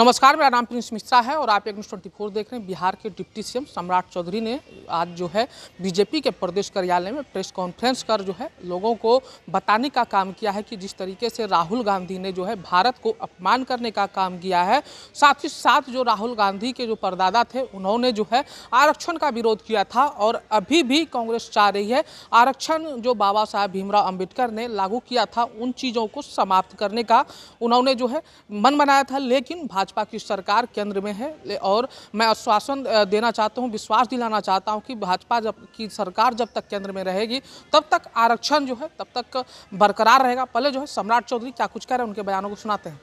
नमस्कार, मेरा नाम प्रिंस मिश्रा है और आप एक न्यूज़ 24 देख रहे हैं। बिहार के डिप्टी सीएम सम्राट चौधरी ने आज जो है बीजेपी के प्रदेश कार्यालय में प्रेस कॉन्फ्रेंस कर जो है लोगों को बताने का काम किया है कि जिस तरीके से राहुल गांधी ने जो है भारत को अपमान करने का काम किया है, साथ ही साथ जो राहुल गांधी के जो परदादा थे उन्होंने जो है आरक्षण का विरोध किया था और अभी भी कांग्रेस चाह रही है आरक्षण जो बाबा साहब भीमराव अम्बेडकर ने लागू किया था उन चीज़ों को समाप्त करने का उन्होंने जो है मन बनाया था। लेकिन भाजपा की सरकार केंद्र में है और मैं आश्वासन देना चाहता हूं, विश्वास दिलाना चाहता हूं कि भाजपा की सरकार जब तक केंद्र में रहेगी तब तक आरक्षण जो है तब तक बरकरार रहेगा। पहले जो है सम्राट चौधरी क्या कुछ कह रहे हैं उनके बयानों को सुनाते हैं।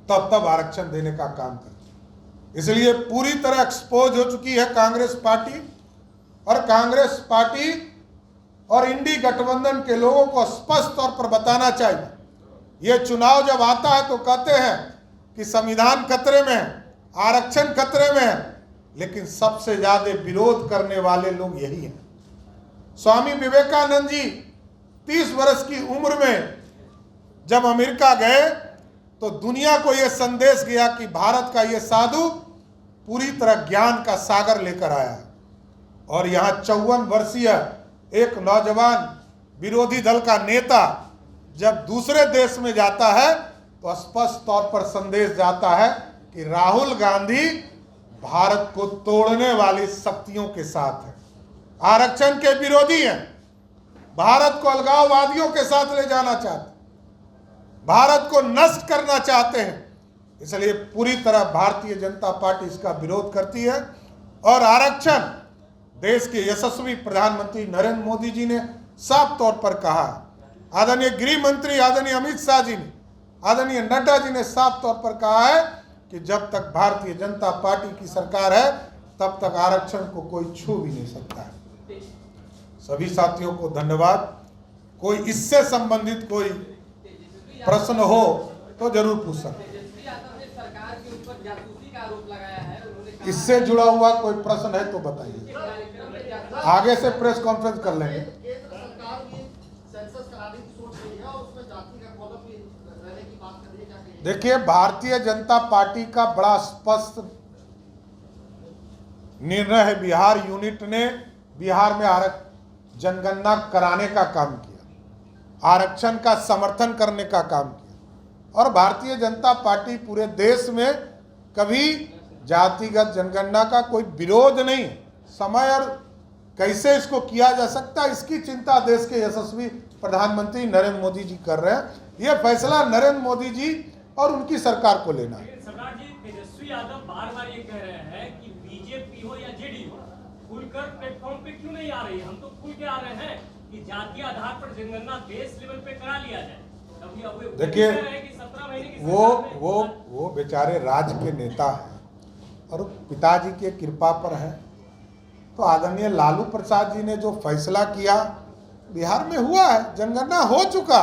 तब आरक्षण देने का काम करती, इसलिए पूरी तरह एक्सपोज हो चुकी है कांग्रेस पार्टी और कांग्रेस पार्टी और इंडी गठबंधन के लोगों को स्पष्ट तौर पर बताना चाहिए। ये चुनाव जब आता है तो कहते हैं कि संविधान खतरे में है, आरक्षण खतरे में है, लेकिन सबसे ज्यादा विरोध करने वाले लोग यही हैं। स्वामी विवेकानंद जी 30 वर्ष की उम्र में जब अमेरिका गए तो दुनिया को यह संदेश गया कि भारत का यह साधु पूरी तरह ज्ञान का सागर लेकर आया और यहाँ 54 वर्षीय एक नौजवान विरोधी दल का नेता जब दूसरे देश में जाता है तो स्पष्ट तौर पर संदेश जाता है कि राहुल गांधी भारत को तोड़ने वाली शक्तियों के साथ है, आरक्षण के विरोधी हैं, भारत को अलगाववादियों के साथ ले जाना चाहते, भारत को नष्ट करना चाहते हैं। इसलिए पूरी तरह भारतीय जनता पार्टी इसका विरोध करती है और आरक्षण देश के यशस्वी प्रधानमंत्री नरेंद्र मोदी जी ने साफ तौर पर कहा, आदरणीय गृह मंत्री आदरणीय अमित शाह जी ने, आदरणीय नड्डा जी ने साफ तौर पर कहा है कि जब तक भारतीय जनता पार्टी की सरकार है तब तक आरक्षण को कोई छू भी नहीं सकता है। सभी साथियों को धन्यवाद। कोई इससे संबंधित कोई प्रश्न हो तो जरूर पूछ सकते। इससे जुड़ा हुआ कोई प्रश्न है तो बताइए, आगे से प्रेस कॉन्फ्रेंस कर लेंगे। देखिए, भारतीय जनता पार्टी का बड़ा स्पष्ट निर्णय है। बिहार यूनिट ने बिहार में जनगणना कराने का काम किया, आरक्षण का समर्थन करने का काम किया और भारतीय जनता पार्टी पूरे देश में कभी जातिगत जनगणना का कोई विरोध नहीं। समय और कैसे इसको किया जा सकता है इसकी चिंता देश के यशस्वी प्रधानमंत्री नरेंद्र मोदी जी कर रहे हैं। यह फैसला नरेंद्र मोदी जी और उनकी सरकार को लेना है। सम्राट जी, तेजस्वी यादव बार-बार ये कह रहे हैं कि बीजेपी हो या जेडीयू खुलकर प्लेटफॉर्म पे क्यों नहीं आ रही है। हम तो खुल के आ रहे हैं कि जातीय आधार पर जनगणना देश लेवल पे करा लिया जाए। देखिए, वो बेचारे राज्य के नेता हैं और पिताजी के कृपा पर है। तो आदरणीय लालू प्रसाद जी ने जो फैसला किया बिहार में हुआ है, जनगणना हो चुका।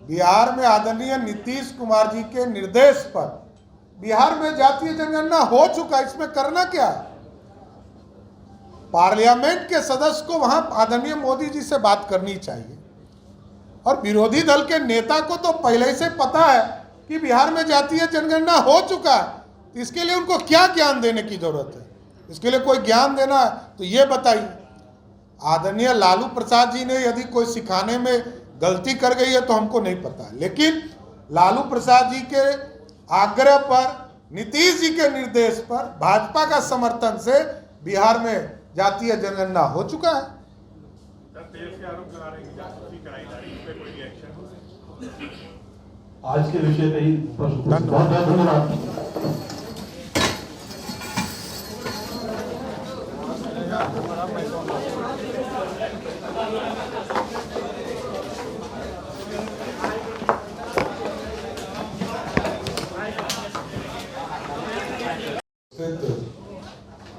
बिहार में आदरणीय नीतीश कुमार जी के निर्देश पर बिहार में जातीय जनगणना हो चुका। इसमें करना क्या है? पार्लियामेंट के सदस्य को वहां आदरणीय मोदी जी से बात करनी चाहिए और विरोधी दल के नेता को तो पहले से पता है कि बिहार में जातीय जनगणना हो चुका है। इसके लिए उनको क्या ज्ञान देने की जरूरत है? इसके लिए कोई ज्ञान देना है तो ये बताइए। आदरणीय लालू प्रसाद जी ने यदि कोई सिखाने में गलती कर गई है तो हमको नहीं पता, लेकिन लालू प्रसाद जी के आग्रह पर, नीतीश जी के निर्देश पर, भाजपा का समर्थन से बिहार में जातीय जनगणना हो चुका है। आज के विषय पे ही धन्यवाद।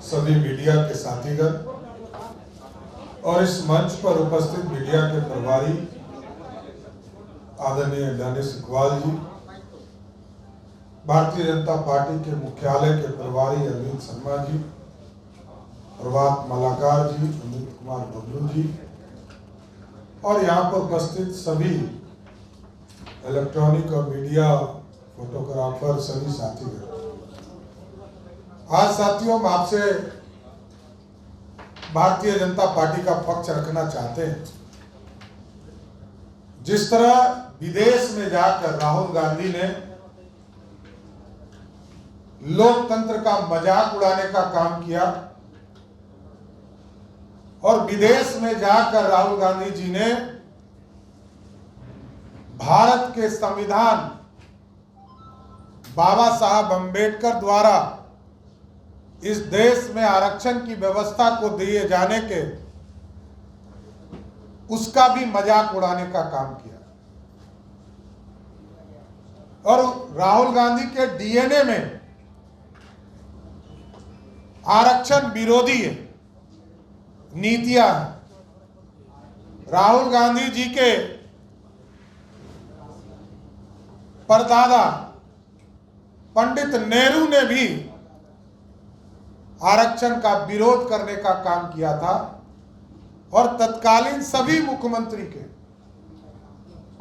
सभी मीडिया के साथीगण और इस मंच पर उपस्थित मीडिया के प्रभारी आदरणीय दानिश इकबाल जी, भारतीय जनता पार्टी के मुख्यालय के प्रभारी अरविंद शर्मा जी, प्रभात मलाकार जी, अमित कुमार बबलू जी और यहाँ पर उपस्थित सभी इलेक्ट्रॉनिक और मीडिया फोटोग्राफर, सभी साथीगण, आज साथियों हम आपसे भारतीय जनता पार्टी का पक्ष रखना चाहते हैं। जिस तरह विदेश में जाकर राहुल गांधी ने लोकतंत्र का मजाक उड़ाने का काम किया और विदेश में जाकर राहुल गांधी जी ने भारत के संविधान बाबा साहब अंबेडकर द्वारा इस देश में आरक्षण की व्यवस्था को दिए जाने के उसका भी मजाक उड़ाने का काम किया। और राहुल गांधी के डीएनए में आरक्षण विरोधी नीतियां हैं। राहुल गांधी जी के परदादा पंडित नेहरू ने भी आरक्षण का विरोध करने का काम किया था और तत्कालीन सभी मुख्यमंत्री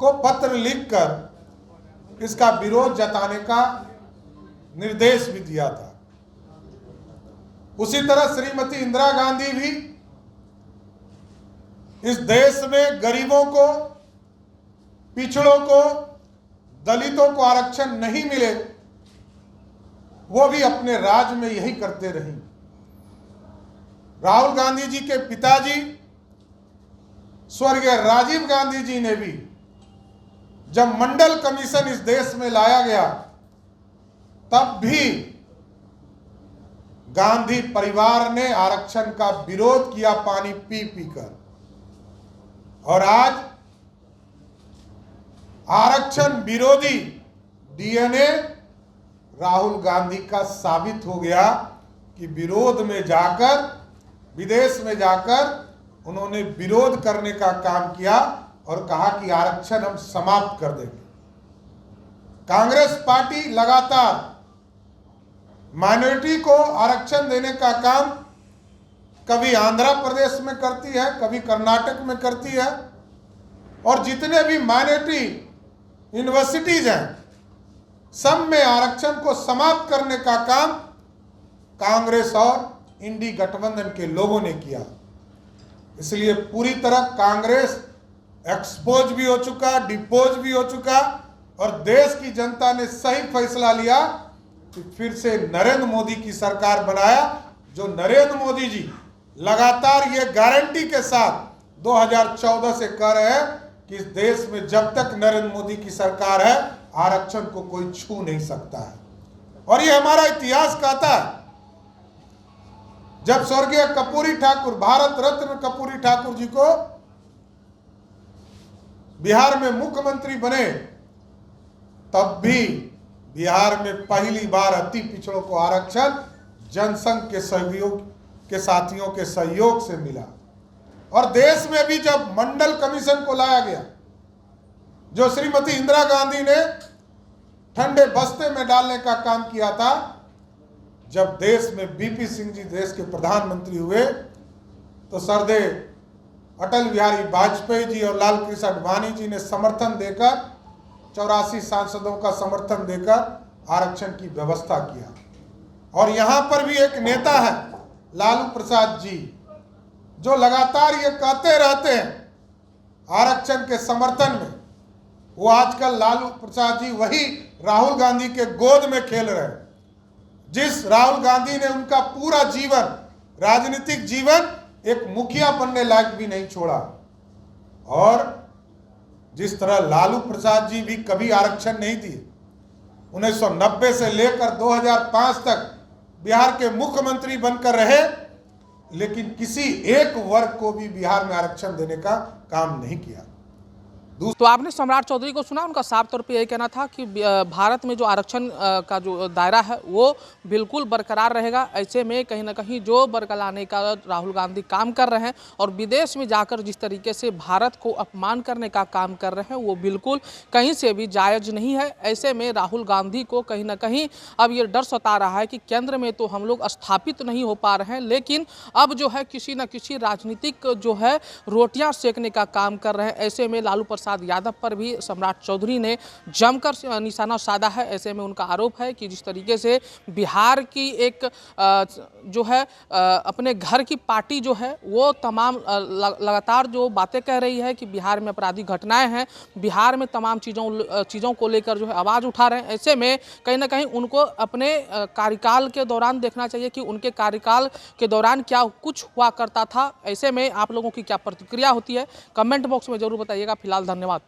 को पत्र लिखकर इसका विरोध जताने का निर्देश भी दिया था। उसी तरह श्रीमती इंदिरा गांधी भी इस देश में गरीबों को, पिछड़ों को, दलितों को आरक्षण नहीं मिले, वो भी अपने राज्य में यही करते रही। राहुल गांधी जी के पिताजी स्वर्गीय राजीव गांधी जी ने भी जब मंडल कमीशन इस देश में लाया गया तब भी गांधी परिवार ने आरक्षण का विरोध किया पानी पी पी कर। और आज आरक्षण विरोधी डीएनए राहुल गांधी का साबित हो गया कि विरोध में जाकर, विदेश में जाकर उन्होंने विरोध करने का काम किया और कहा कि आरक्षण हम समाप्त कर देंगे। कांग्रेस पार्टी लगातार माइनॉरिटी को आरक्षण देने का काम कभी आंध्र प्रदेश में करती है, कभी कर्नाटक में करती है, और जितने भी माइनॉरिटी यूनिवर्सिटीज हैं सब में आरक्षण को समाप्त करने का काम कांग्रेस और इंडी गठबंधन के लोगों ने किया। इसलिए पूरी तरह कांग्रेस एक्सपोज भी हो चुका, डिपोज भी हो चुका, और देश की जनता ने सही फैसला लिया कि फिर से नरेंद्र मोदी की सरकार बनाया। जो नरेंद्र मोदी जी लगातार ये गारंटी के साथ 2014 से कह रहे हैं कि इस देश में जब तक नरेंद्र मोदी की सरकार है आरक्षण को कोई छू नहीं सकता है। और ये हमारा इतिहास कहता है, जब स्वर्गीय कर्पूरी ठाकुर, भारत रत्न कर्पूरी ठाकुर जी को बिहार में मुख्यमंत्री बने तब भी बिहार में पहली बार अति पिछड़ों को आरक्षण जनसंघ के सहयोग के साथियों के सहयोग से मिला। और देश में भी जब मंडल कमीशन को लाया गया, जो श्रीमती इंदिरा गांधी ने ठंडे बस्ते में डालने का काम किया था, जब देश में बीपी सिंह जी देश के प्रधानमंत्री हुए तो सरदेव अटल बिहारी वाजपेयी जी और लाल कृष्ण आडवाणी जी ने समर्थन देकर 84 सांसदों का समर्थन देकर आरक्षण की व्यवस्था किया। और यहाँ पर भी एक नेता है लालू प्रसाद जी, जो लगातार ये कहते रहते हैं आरक्षण के समर्थन में। वो आजकल लालू प्रसाद जी वही राहुल गांधी के गोद में खेल रहे हैं, जिस राहुल गांधी ने उनका पूरा जीवन, राजनीतिक जीवन, एक मुखिया बनने लायक भी नहीं छोड़ा। और जिस तरह लालू प्रसाद जी भी कभी आरक्षण नहीं दिए, 1990 से लेकर 2005 तक बिहार के मुख्यमंत्री बनकर रहे, लेकिन किसी एक वर्ग को भी बिहार में आरक्षण देने का काम नहीं किया। तो आपने सम्राट चौधरी को सुना, उनका साफ तौर पे यही कहना था कि भारत में जो आरक्षण का जो दायरा है वो बिल्कुल बरकरार रहेगा। ऐसे में कहीं ना कहीं जो बरकराने का राहुल गांधी काम कर रहे हैं और विदेश में जाकर जिस तरीके से भारत को अपमान करने का काम कर रहे हैं वो बिल्कुल कहीं से भी जायज़ नहीं है। ऐसे में राहुल गांधी को कहीं ना कहीं अब ये डर सता रहा है कि केंद्र में तो हम लोग स्थापित नहीं हो पा रहे हैं, लेकिन अब जो है किसी न किसी राजनीतिक जो है रोटियाँ सेकने का काम कर रहे हैं। ऐसे में लालू प्रसाद यादव पर भी सम्राट चौधरी ने जमकर निशाना साधा है। ऐसे में उनका आरोप है कि जिस तरीके से बिहार की एक जो है अपने घर की पार्टी जो है वो तमाम लगातार जो बातें कह रही है कि बिहार में आपराधिक घटनाएं हैं, बिहार में तमाम चीज़ों को लेकर जो है आवाज़ उठा रहे हैं। ऐसे में कहीं ना कहीं उनको अपने कार्यकाल के दौरान देखना चाहिए कि उनके कार्यकाल के दौरान क्या कुछ हुआ करता था। ऐसे में आप लोगों की क्या प्रतिक्रिया होती है, कमेंट बॉक्स में जरूर बताइएगा। फिलहाल धन्यवाद।